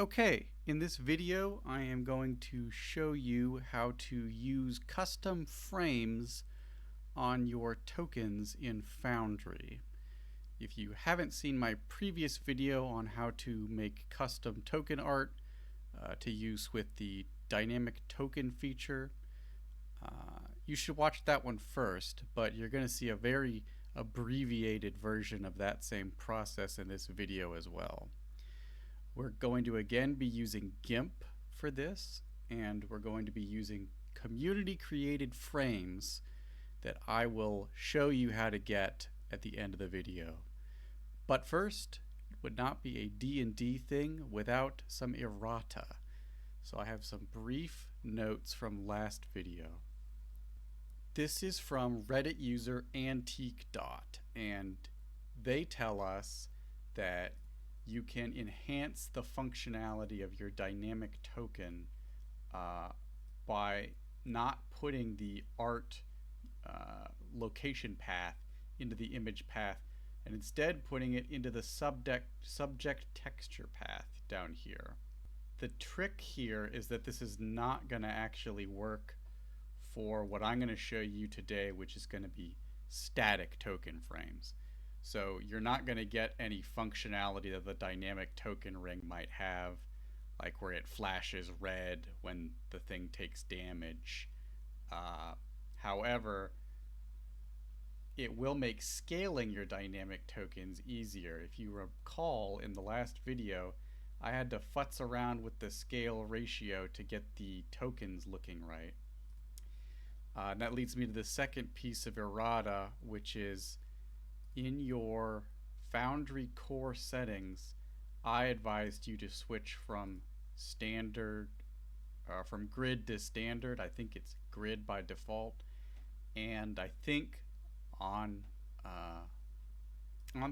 Okay, in this video I am going to show you how to use custom frames on your tokens in Foundry. If you haven't seen my previous video on how to make custom token art to use with the dynamic token feature, you should watch that one first, but you're going to see a very abbreviated version of that same process in this video as well. We're going to again be using GIMP for this, and we're going to be using community created frames that I will show you how to get at the end of the video. But first, it would not be a D&D thing without some errata. So I have some brief notes from last video. This is from Reddit user Antique Dot, and they tell us that you can enhance the functionality of your dynamic token by not putting the art location path into the image path and instead putting it into the subject texture path down here. The trick here is that this is not going to actually work for what I'm going to show you today, which is going to be static token frames. So you're not going to get any functionality that the dynamic token ring might have, like where it flashes red when the thing takes damage. However, it will make scaling your dynamic tokens easier. If you recall, in the last video, I had to futz around with the scale ratio to get the tokens looking right. And that leads me to the second piece of errata, which is in your Foundry core settings, I advised you to switch from standard, from grid to standard. I think it's grid by default, and I think on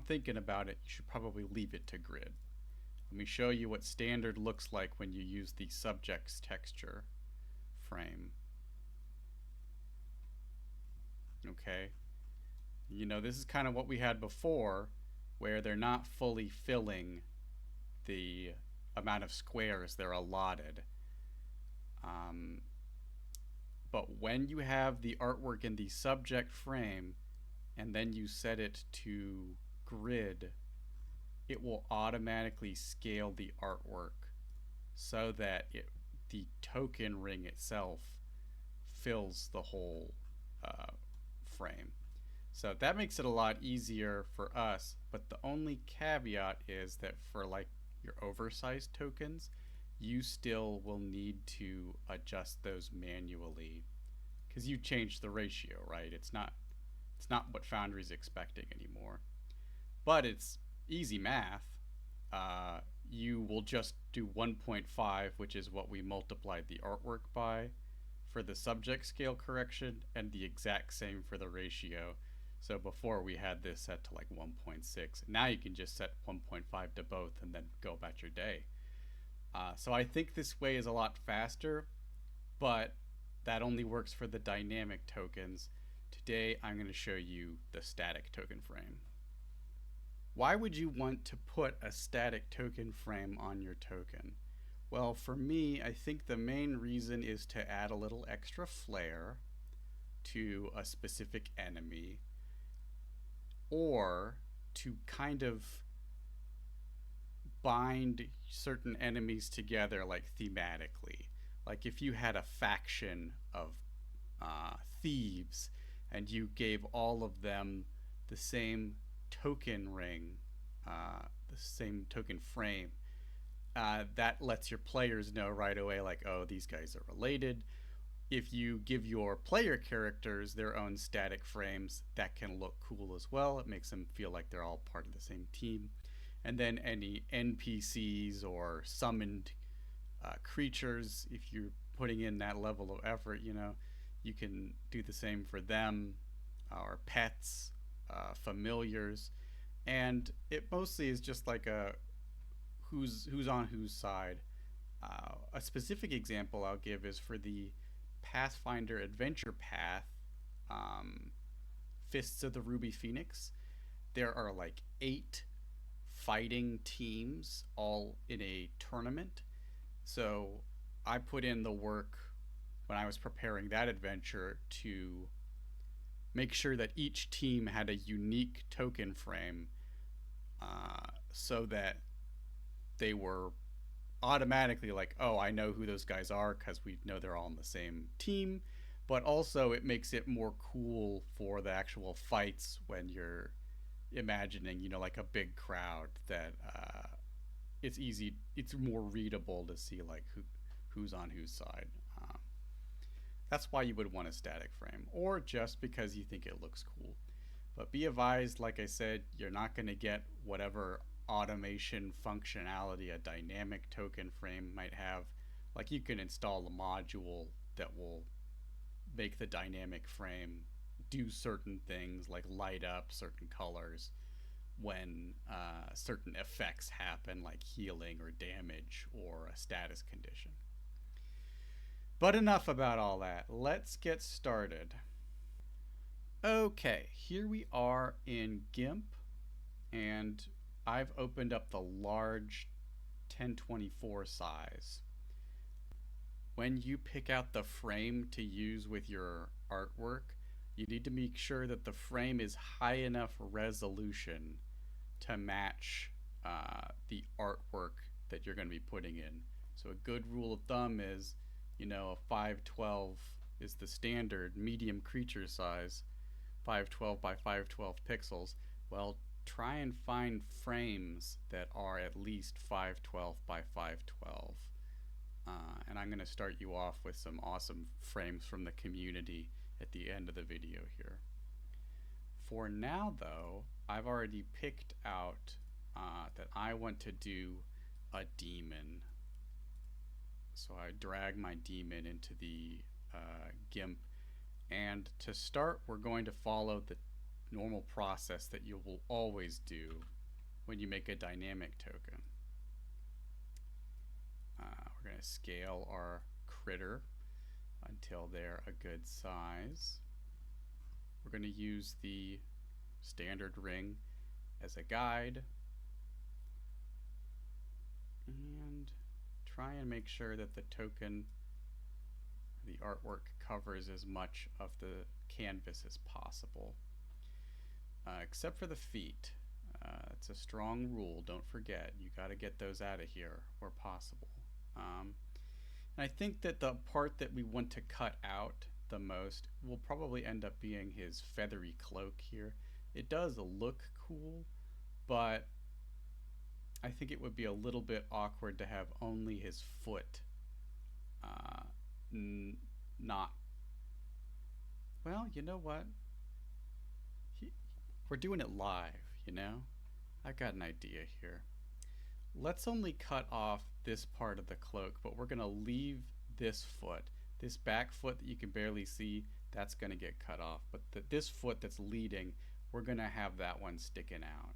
thinking about it, you should probably leave it to grid. Let me show you what standard looks like when you use the subject's texture frame. Okay. You know, this is kind of what we had before, where they're not fully filling the amount of squares they're allotted. But when you have the artwork in the subject frame and then you set it to grid, it will automatically scale the artwork so that the token ring itself fills the whole frame. So that makes it a lot easier for us, but the only caveat is that for like your oversized tokens, you still will need to adjust those manually because you changed the ratio, right? It's not what Foundry's expecting anymore. But it's easy math. You will just do 1.5, which is what we multiplied the artwork by for the subject scale correction, and the exact same for the ratio. So before we had this set to like 1.6. Now you can just set 1.5 to both and then go about your day. So I think this way is a lot faster, but that only works for the dynamic tokens. Today I'm going to show you the static token frame. Why would you want to put a static token frame on your token? Well, for me, I think the main reason is to add a little extra flair to a specific enemy, or to kind of bind certain enemies together, like thematically. Like if you had a faction of thieves and you gave all of them the same token ring, the same token frame, that lets your players know right away, like, oh, these guys are related. If you give your player characters their own static frames, that can look cool as well. It makes them feel like they're all part of the same team. And then any NPCs or summoned creatures, if you're putting in that level of effort, you know, you can do the same for them, or pets, familiars. And it mostly is just like a who's on whose side. A specific example I'll give is for the Pathfinder Adventure Path, Fists of the Ruby Phoenix. There are like 8 fighting teams all in a tournament. So I put in the work when I was preparing that adventure to make sure that each team had a unique token frame, so that they were automatically like, oh, I know who those guys are because we know they're all on the same team. But also, it makes it more cool for the actual fights when you're imagining, like a big crowd that it's easy, it's more readable to see like who's on whose side. That's why you would want a static frame, or just because you think it looks cool. But be advised, like I said, you're not going to get whatever automation functionality a dynamic token frame might have. Like you can install a module that will make the dynamic frame do certain things, like light up certain colors when certain effects happen, like healing or damage or a status condition. But enough about all that. Let's get started. Okay, here we are in GIMP, and I've opened up the large 1024 size. When you pick out the frame to use with your artwork, you need to make sure that the frame is high enough resolution to match the artwork that you're going to be putting in. So a good rule of thumb is, a 512 is the standard medium creature size, 512 by 512 pixels. Well, try and find frames that are at least 512 by 512. And I'm going to start you off with some awesome frames from the community at the end of the video here. For now, though, I've already picked out that I want to do a demon. So I drag my demon into the GIMP. And to start, we're going to follow the normal process that you will always do when you make a dynamic token. We're going to scale our critter until they're a good size. We're going to use the standard ring as a guide and try and make sure that the token, the artwork, covers as much of the canvas as possible, except for the feet. It's a strong rule, don't forget, you got to get those out of here where possible. And I think that the part that we want to cut out the most will probably end up being his feathery cloak here. It does look cool, but I think it would be a little bit awkward to have only his foot not. Well, you know what? We're doing it live, I've got an idea here. Let's only cut off this part of the cloak, but we're going to leave this foot. This back foot that you can barely see, that's going to get cut off. But this foot that's leading, we're going to have that one sticking out.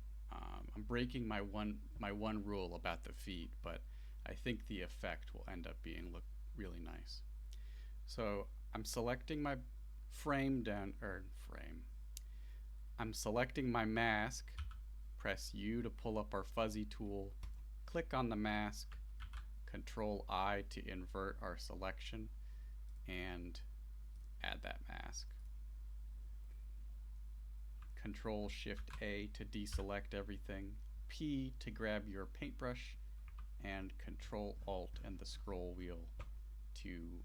I'm breaking my one rule about the feet, but I think the effect will end up being look really nice. So I'm selecting my I'm selecting my mask. Press U to pull up our fuzzy tool. Click on the mask. Ctrl I to invert our selection and add that mask. Control Shift A to deselect everything, P to grab your paintbrush, and Control Alt and the scroll wheel to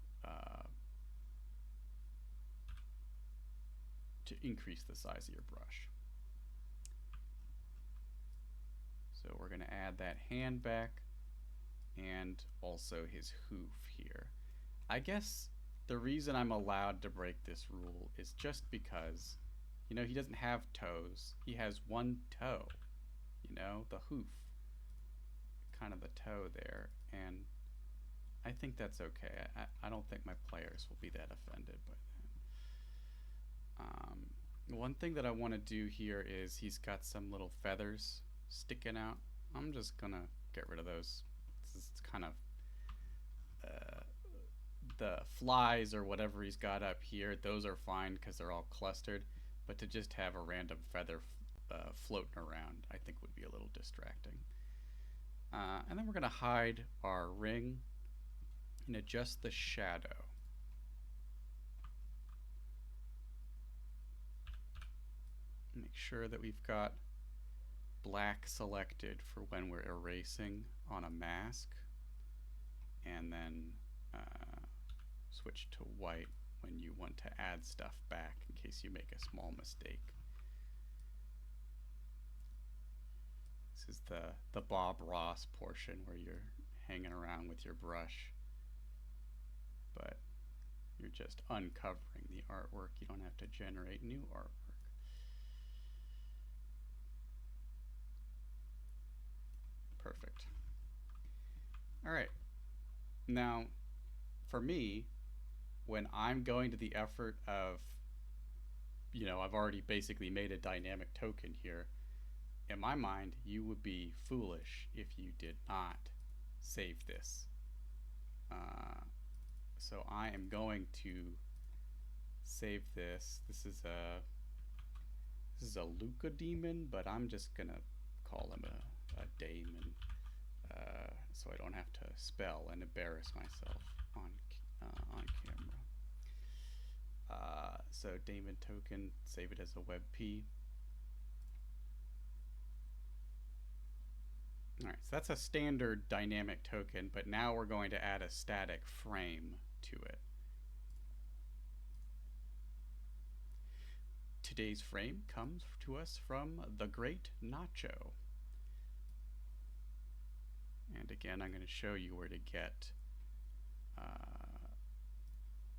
increase the size of your brush. So we're going to add that hand back and also his hoof here. I guess the reason I'm allowed to break this rule is just because he doesn't have toes. He has one toe, the hoof, kind of the toe there, and I think that's okay. I don't think my players will be that offended by that. One thing that I want to do here is he's got some little feathers sticking out. I'm just gonna get rid of those. It's kind of the flies or whatever he's got up here, those are fine because they're all clustered, but to just have a random feather floating around, I think would be a little distracting. And then we're going to hide our ring and adjust the shadow. Make sure that we've got black selected for when we're erasing on a mask, and then switch to white when you want to add stuff back in case you make a small mistake. This is the Bob Ross portion where you're hanging around with your brush, but you're just uncovering the artwork. You don't have to generate new artwork. Perfect. All right. Now, for me, when I'm going to the effort of, I've already basically made a dynamic token here, in my mind, you would be foolish if you did not save this. So I am going to save this. This is a Luca demon, but I'm just gonna call him a daemon, so I don't have to spell and embarrass myself on camera. So daemon token, save it as a WebP. All right, so that's a standard dynamic token, but now we're going to add a static frame to it. Today's frame comes to us from the great Nacho. And again, I'm going to show you where to get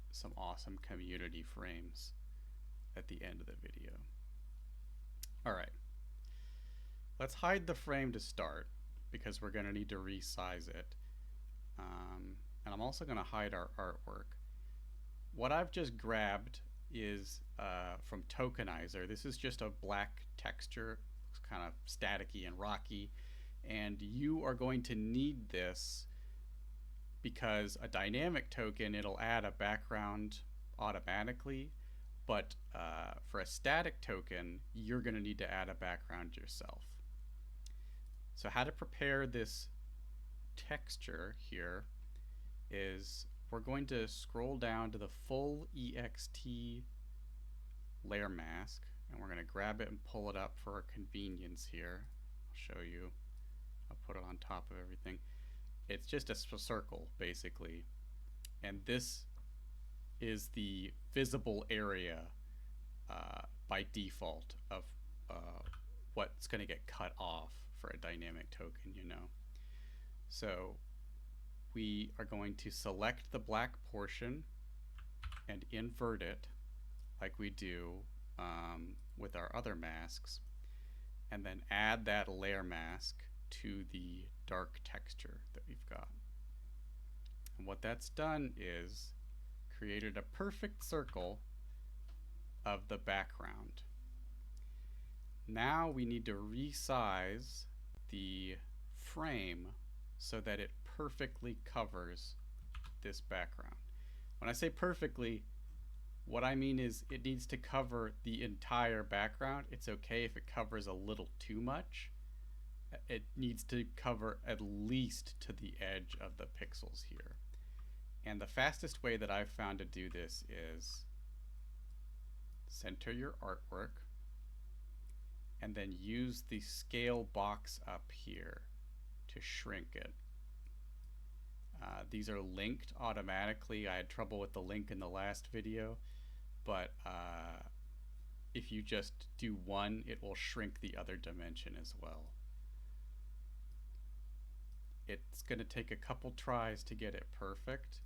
some awesome community frames at the end of the video. All right, let's hide the frame to start because we're going to need to resize it. And I'm also going to hide our artwork. What I've just grabbed is from Tokenizer. This is just a black texture. Looks kind of staticky and rocky. And you are going to need this because a dynamic token, it'll add a background automatically. But for a static token, you're going to need to add a background yourself. So how to prepare this texture here is we're going to scroll down to the full EXT layer mask, and we're going to grab it and pull it up for our convenience here. I'll show you. I'll put it on top of everything. It's just a circle, basically. And this is the visible area by default of what's going to get cut off for a dynamic token, So we are going to select the black portion and invert it like we do with our other masks, and then add that layer mask to the dark texture that we've got. And what that's done is created a perfect circle of the background. Now we need to resize the frame so that it perfectly covers this background. When I say perfectly, what I mean is it needs to cover the entire background. It's okay if it covers a little too much. It needs to cover at least to the edge of the pixels here. And the fastest way that I've found to do this is center your artwork and then use the scale box up here to shrink it. These are linked automatically. I had trouble with the link in the last video, but if you just do one, it will shrink the other dimension as well. It's going to take a couple tries to get it perfect,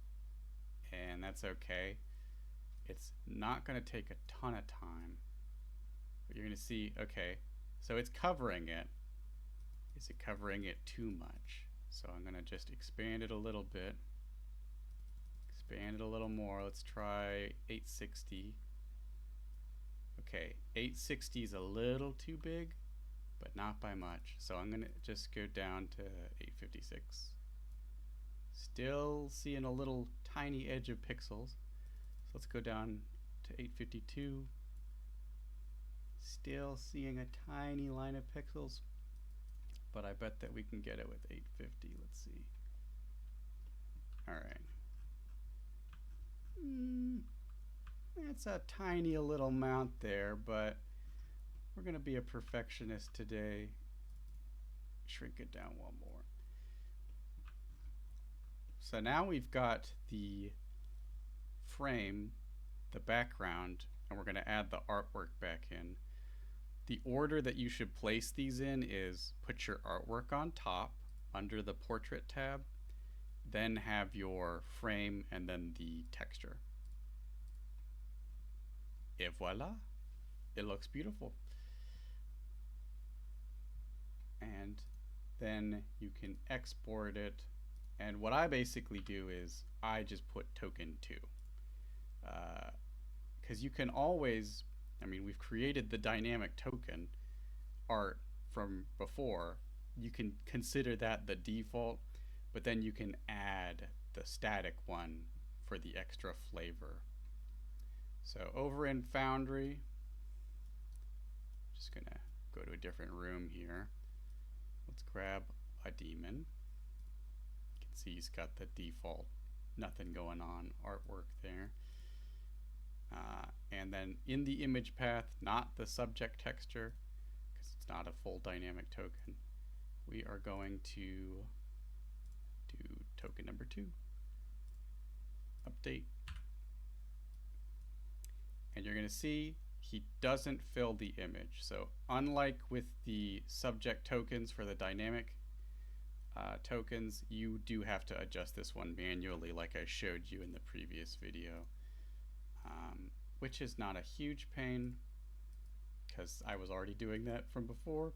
and that's okay. It's not going to take a ton of time, but you're going to see, okay, so it's covering it. Is it covering it too much? So I'm going to just expand it a little bit, expand it a little more. Let's try 860. Okay, 860 is a little too big, but not by much. So I'm going to just go down to 856. Still seeing a little tiny edge of pixels. So let's go down to 852. Still seeing a tiny line of pixels, but I bet that we can get it with 850. Let's see. All right. It's a tiny little amount there, but we're going to be a perfectionist today. Shrink it down one more. So now we've got the frame, the background, and we're going to add the artwork back in. The order that you should place these in is put your artwork on top under the portrait tab, then have your frame and then the texture. Et voila, it looks beautiful. And then you can export it. And what I basically do is I just put token 2. Because you can always, I mean, we've created the dynamic token art from before. You can consider that the default, but then you can add the static one for the extra flavor. So over in Foundry, just gonna go to a different room here. Let's grab a demon. You can see he's got the default, nothing going on artwork there. And then in the image path, not the subject texture, because it's not a full dynamic token, we are going to do token number 2. Update. And you're going to see he doesn't fill the image. So unlike with the subject tokens for the dynamic tokens, you do have to adjust this one manually like I showed you in the previous video, which is not a huge pain because I was already doing that from before.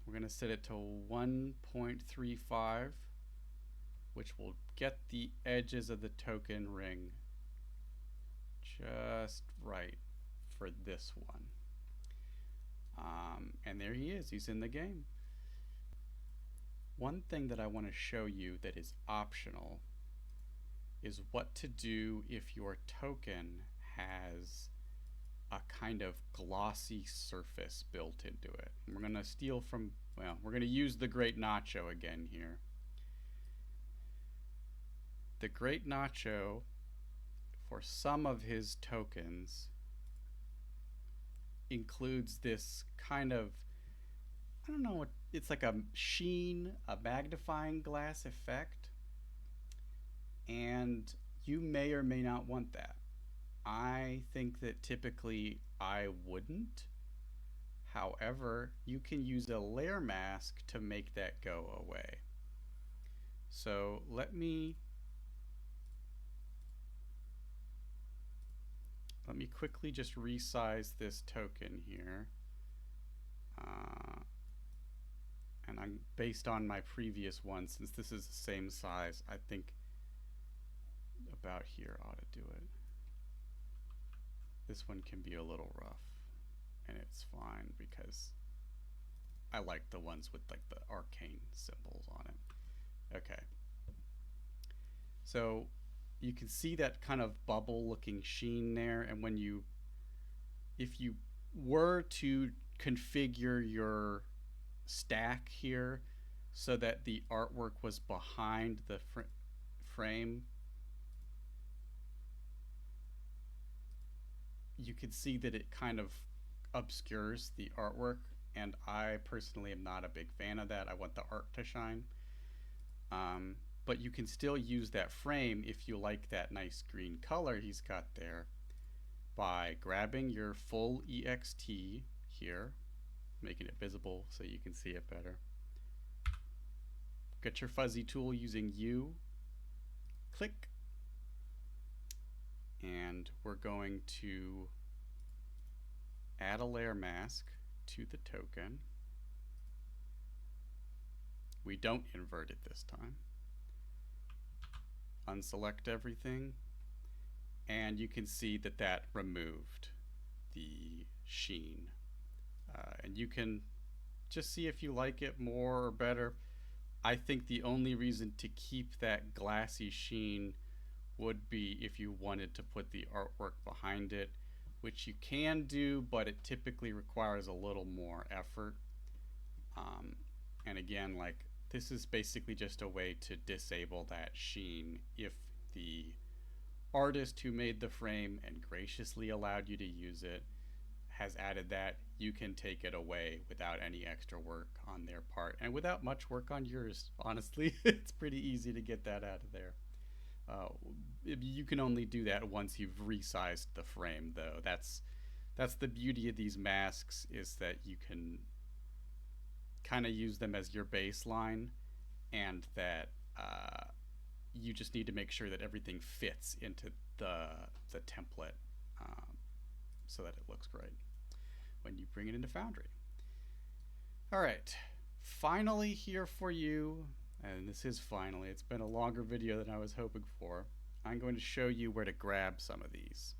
We're going to set it to 1.35, which will get the edges of the token ring just right for this one. And there he is, he's in the game. One thing that I want to show you that is optional is what to do if your token has a kind of glossy surface built into it. And we're going to steal from, well, we're going to use the Great Nacho again here. The Great Nacho, for some of his tokens, includes this kind of, I don't know what, it's like a sheen, a magnifying glass effect. And you may or may not want that. I think that typically I wouldn't. However, you can use a layer mask to make that go away. So let me quickly just resize this token here. And I'm based on my previous one, since this is the same size, I think about here ought to do it. This one can be a little rough, and it's fine because I like the ones with like the arcane symbols on it. Okay. So you can see that kind of bubble looking sheen there, and when you, if you were to configure your stack here so that the artwork was behind the frame, you can see that it kind of obscures the artwork, and I personally am not a big fan of that. I want the art to shine. But you can still use that frame if you like that nice green color he's got there by grabbing your full EXT here, making it visible so you can see it better. Get your fuzzy tool using U, click, and we're going to add a layer mask to the token. We don't invert it this time. Unselect everything, and you can see that that removed the sheen. And you can just see if you like it more or better. I think the only reason to keep that glassy sheen would be if you wanted to put the artwork behind it, which you can do, but it typically requires a little more effort. And again, like, this is basically just a way to disable that sheen if the artist who made the frame and graciously allowed you to use it has added that. You can take it away without any extra work on their part and without much work on yours. Honestly, it's pretty easy to get that out of there. Uh, you can only do that once you've resized the frame, though. That's the beauty of these masks, is that you can kind of use them as your baseline, and that you just need to make sure that everything fits into the template, so that it looks great when you bring it into Foundry. All right, finally here for you, and this is finally, it's been a longer video than I was hoping for. I'm going to show you where to grab some of these.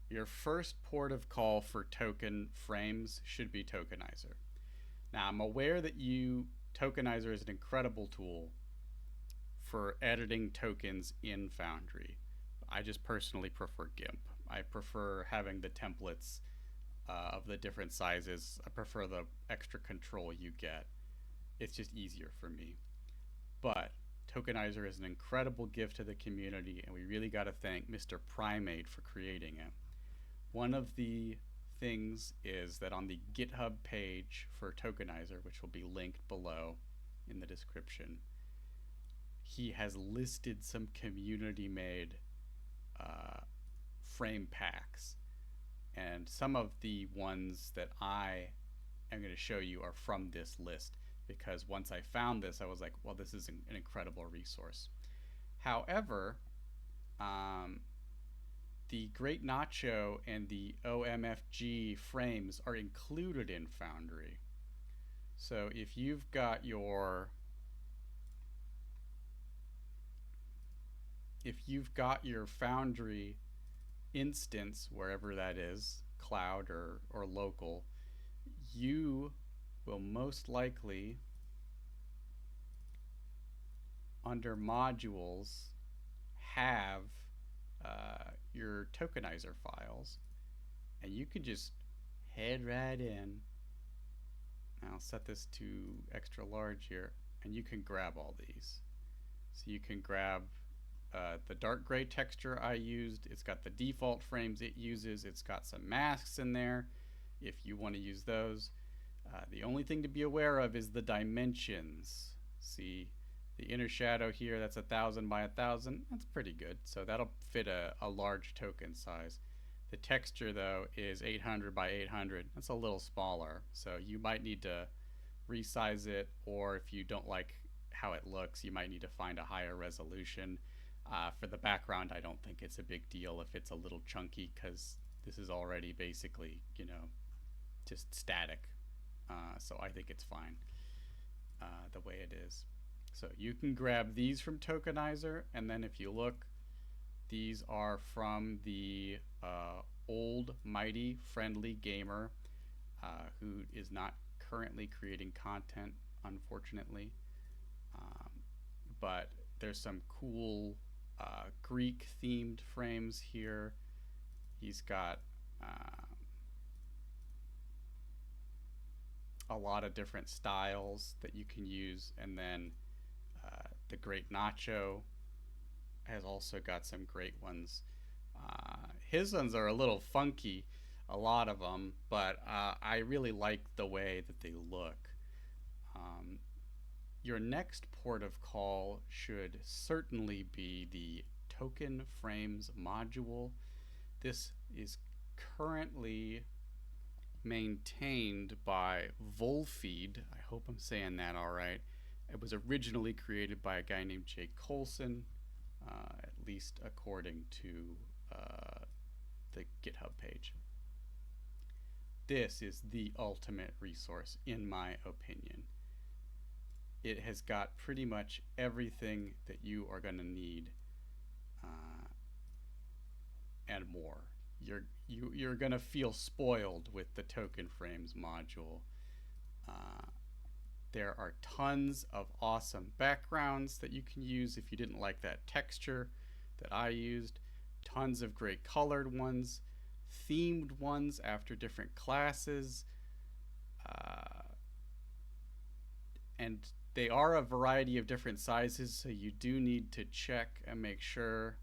Your first port of call for token frames should be Tokenizer. Now, I'm aware that Tokenizer is an incredible tool for editing tokens in Foundry. I just personally prefer GIMP. I prefer having the templates of the different sizes. I prefer the extra control you get. It's just easier for me. But Tokenizer is an incredible gift to the community, and we really got to thank Mr. Primate for creating it. One of the things is that on the GitHub page for Tokenizer, which will be linked below in the description, he has listed some community-made frame packs. And some of the ones that I am going to show you are from this list, because once I found this, I was like, well, this is an incredible resource. However, the Great Nacho and the OMFG frames are included in Foundry. So if you've got your Foundry instance, wherever that is, cloud or local, you will most likely, under modules, have your Tokenizer files, and you can just head right in. I'll set this to extra large here, and you can grab all these. So you can grab the dark gray texture I used. It's got the default frames it uses. It's got some masks in there if you want to use those. The only thing to be aware of is the dimensions. See the inner shadow here, that's 1000 by 1000. That's pretty good. So that'll fit a large token size. The texture, though, is 800 by 800. That's a little smaller. So you might need to resize it, or if you don't like how it looks, you might need to find a higher resolution. For the background, I don't think it's a big deal if it's a little chunky, because this is already basically, just static. So I think it's fine the way it is. So you can grab these from Tokenizer, and then if you look, these are from the old mighty friendly gamer who is not currently creating content, unfortunately. But there's some cool Greek themed frames here. He's got a lot of different styles that you can use, and then the Great Nacho has also got some great ones. His ones are a little funky, a lot of them, but I really like the way that they look. Your next port of call should certainly be the Token Frames module. This is currently maintained by Volfeed. I hope I'm saying that all right. It was originally created by a guy named Jay Colson, at least according to the GitHub page. This is the ultimate resource, in my opinion. It has got pretty much everything that you are going to need, and more. You're going to feel spoiled with the Token Frames module. There are tons of awesome backgrounds that you can use if you didn't like that texture that I used. Tons of great colored ones. themed ones after different classes. Uh, and they are a variety of different sizes, so you do need to check and make sure.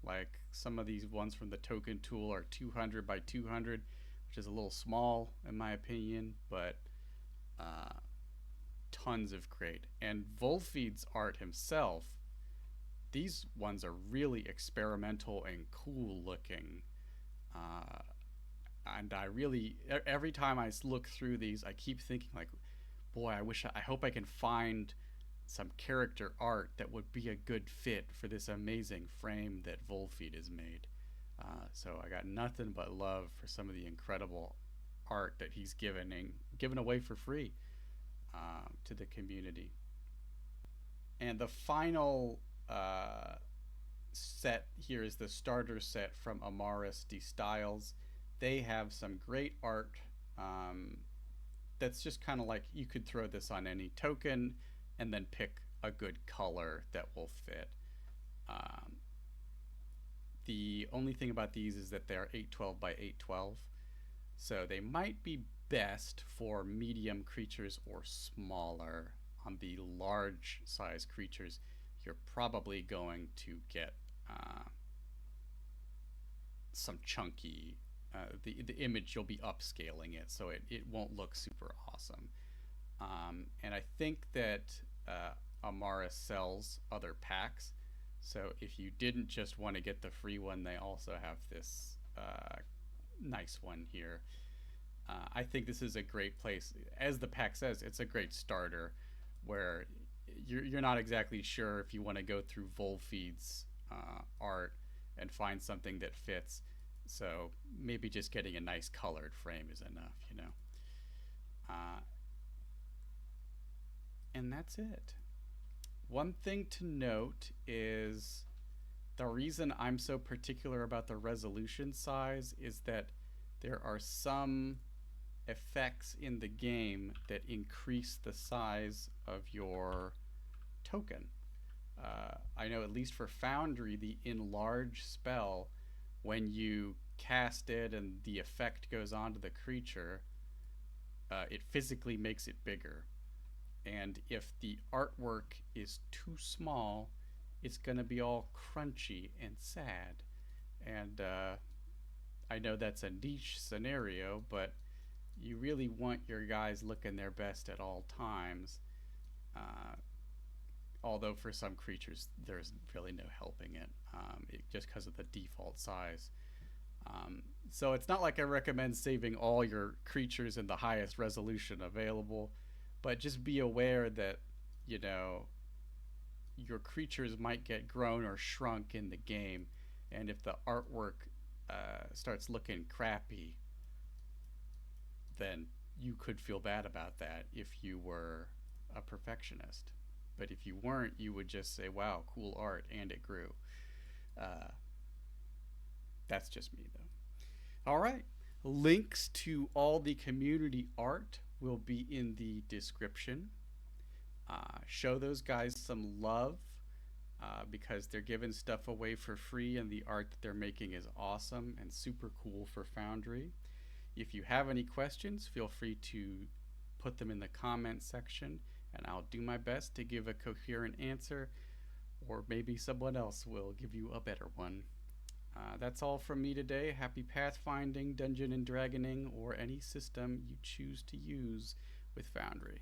Like some of these ones from the token tool are 200 by 200, which is a little small in my opinion, but uh, tons of great. And Wolfeed's art himself, these ones are really experimental and cool looking. Uh, and I really, every time I look through these, I keep thinking like, boy, I hope I can find some character art that would be a good fit for this amazing frame that Wolfeed has made. So I got nothing but love for some of the incredible art that he's given away for free to the community. And the final set here is the starter set from Amaris D Styles. They have some great art that's just kind of like you could throw this on any token and then pick a good color that will fit. Um, the only thing about these is that they're 812 by 812, so they might be best for medium creatures or smaller. On the large size creatures, you're probably going to get some chunky. The image, you'll be upscaling it, so it won't look super awesome. And I think that Amaris sells other packs, so if you didn't just want to get the free one, they also have this nice one here. I think this is a great place. As the pack says, it's a great starter where you're not exactly sure if you want to go through Wolfeed's art and find something that fits. So maybe just getting a nice colored frame is enough, you know. And that's it. One thing to note is the reason I'm so particular about the resolution size is that there are some effects in the game that increase the size of your token. I know at least for Foundry, the enlarge spell, when you cast it and the effect goes onto the creature, it physically makes it bigger. And if the artwork is too small, it's going to be all crunchy and sad. And I know that's a niche scenario, but you really want your guys looking their best at all times. Although for some creatures, there's really no helping it, just because of the default size. So it's not like I recommend saving all your creatures in the highest resolution available, but just be aware that, you know, your creatures might get grown or shrunk in the game, and if the artwork starts looking crappy, then you could feel bad about that if you were a perfectionist. But if you weren't, you would just say, wow, cool art, and it grew. That's just me, though. All right. Links to all the community art will be in the description. Show those guys some love because they're giving stuff away for free, and the art that they're making is awesome and super cool for Foundry. If you have any questions, feel free to put them in the comment section, and I'll do my best to give a coherent answer, or maybe someone else will give you a better one. That's all from me today. Happy pathfinding, dungeon and dragoning, or any system you choose to use with Foundry.